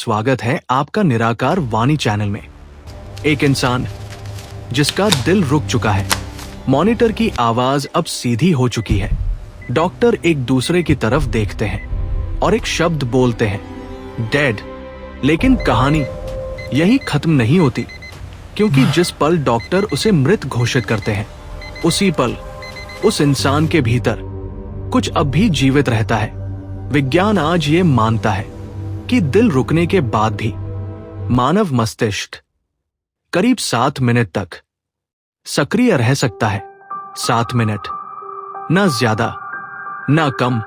स्वागत है आपका निराकार वाणी चैनल में। एक इंसान जिसका दिल रुक चुका है, मॉनिटर की आवाज अब सीधी हो चुकी है। डॉक्टर एक दूसरे की तरफ देखते हैं और एक शब्द बोलते हैं, डेड। लेकिन कहानी यही खत्म नहीं होती, क्योंकि जिस पल डॉक्टर उसे मृत घोषित करते हैं, उसी पल उस इंसान के भीतर कुछ अब भी जीवित रहता है। विज्ञान आज ये मानता है कि दिल रुकने के बाद भी मानव मस्तिष्क करीब 7 मिनट तक सक्रिय रह सकता है। 7 मिनट, ना ज्यादा ना कम।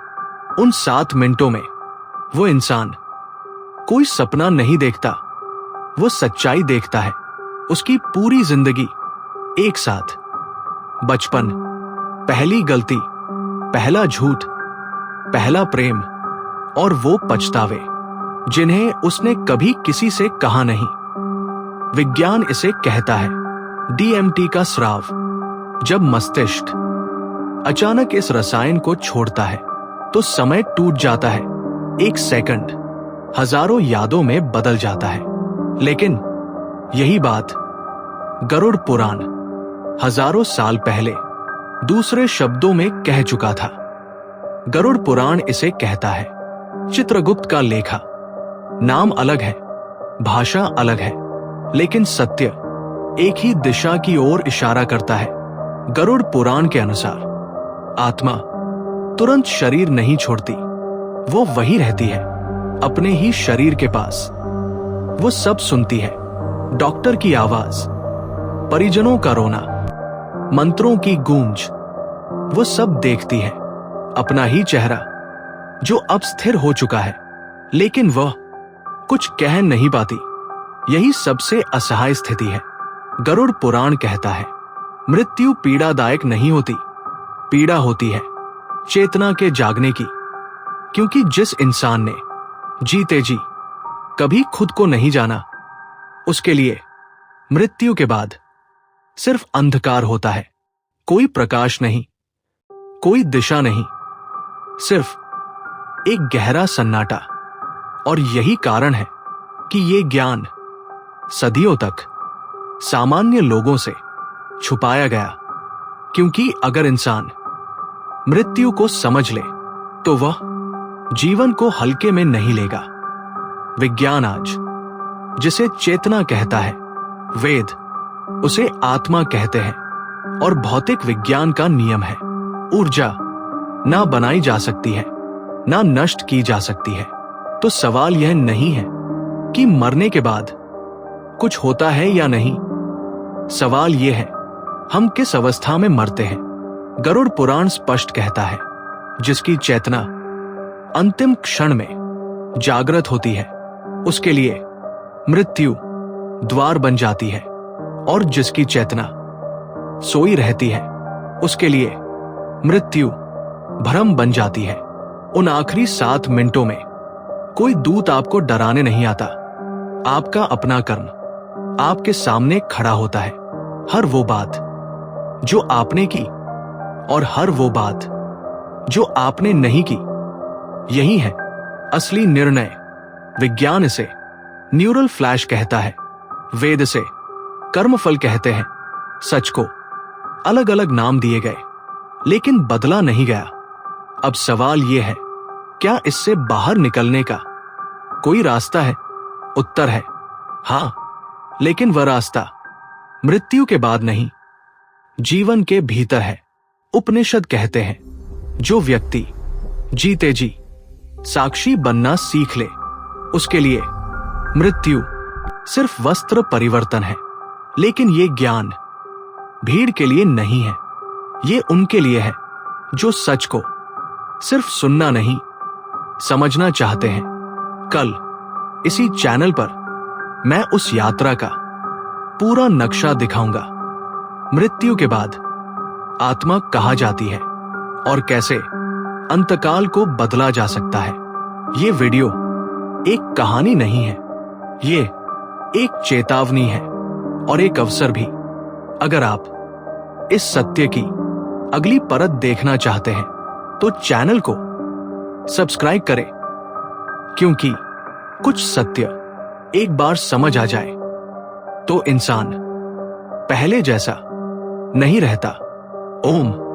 उन 7 मिनटों में वो इंसान कोई सपना नहीं देखता, वो सच्चाई देखता है। उसकी पूरी जिंदगी एक साथ, बचपन, पहली गलती, पहला झूठ, पहला प्रेम और वो पछतावे जिन्हें उसने कभी किसी से कहा नहीं। विज्ञान इसे कहता है DMT का स्राव। जब मस्तिष्क अचानक इस रसायन को छोड़ता है तो समय टूट जाता है। एक सेकंड हजारों यादों में बदल जाता है। लेकिन यही बात गरुड़ पुराण हजारों साल पहले दूसरे शब्दों में कह चुका था। गरुड़ पुराण इसे कहता है, चित्रगुप्त का लेखा। नाम अलग है, भाषा अलग है, लेकिन सत्य एक ही दिशा की ओर इशारा करता है। गरुड़ पुराण के अनुसार आत्मा तुरंत शरीर नहीं छोड़ती, वो वही रहती है, अपने ही शरीर के पास। वो सब सुनती है, डॉक्टर की आवाज, परिजनों का रोना, मंत्रों की गूंज। वो सब देखती है, अपना ही चेहरा जो अब स्थिर हो चुका है, लेकिन वह कुछ कह नहीं पाती। यही सबसे असहाय स्थिति है। गरुड़ पुराण कहता है, मृत्यु पीड़ादायक नहीं होती, पीड़ा होती है चेतना के जागने की। क्योंकि जिस इंसान ने जीते जी कभी खुद को नहीं जाना, उसके लिए मृत्यु के बाद सिर्फ अंधकार होता है। कोई प्रकाश नहीं, कोई दिशा नहीं, सिर्फ एक गहरा सन्नाटा। और यही कारण है कि ये ज्ञान सदियों तक सामान्य लोगों से छुपाया गया। क्योंकि अगर इंसान मृत्यु को समझ ले तो वह जीवन को हल्के में नहीं लेगा। विज्ञान आज जिसे चेतना कहता है, वेद उसे आत्मा कहते हैं, और भौतिक विज्ञान का नियम है, ऊर्जा ना बनाई जा सकती है, ना नष्ट की जा सकती है। तो सवाल यह नहीं है कि मरने के बाद कुछ होता है या नहीं। सवाल यह है, हम किस अवस्था में मरते हैं। गरुड़ पुराण स्पष्ट कहता है, जिसकी चेतना अंतिम क्षण में जागृत होती है, उसके लिए मृत्यु द्वार बन जाती है, और जिसकी चेतना सोई रहती है, उसके लिए मृत्यु भ्रम बन जाती है। उन आखिरी 7 मिनटों में कोई दूत आपको डराने नहीं आता। आपका अपना कर्म आपके सामने खड़ा होता है। हर वो बात जो आपने की और हर वो बात जो आपने नहीं की, यही है असली निर्णय। विज्ञान इसे न्यूरल फ्लैश कहता है, वेद इसे कर्मफल कहते हैं। सच को अलग अलग नाम दिए गए, लेकिन बदला नहीं गया। अब सवाल यह है, क्या इससे बाहर निकलने का कोई रास्ता है? उत्तर है हां, लेकिन वह रास्ता मृत्यु के बाद नहीं, जीवन के भीतर है। उपनिषद कहते हैं, जो व्यक्ति जीते जी साक्षी बनना सीख ले, उसके लिए मृत्यु सिर्फ वस्त्र परिवर्तन है। लेकिन ये ज्ञान भीड़ के लिए नहीं है, ये उनके लिए है जो सच को सिर्फ सुनना नहीं, समझना चाहते हैं। कल इसी चैनल पर मैं उस यात्रा का पूरा नक्शा दिखाऊंगा। मृत्यु के बाद आत्मा कहाँ जाती है और कैसे अंतकाल को बदला जा सकता है। ये वीडियो एक कहानी नहीं है, ये एक चेतावनी है और एक अवसर भी। अगर आप इस सत्य की अगली परत देखना चाहते हैं तो चैनल को सब्सक्राइब करें, क्योंकि कुछ सत्य एक बार समझ आ जाए तो इंसान पहले जैसा नहीं रहता। ओम।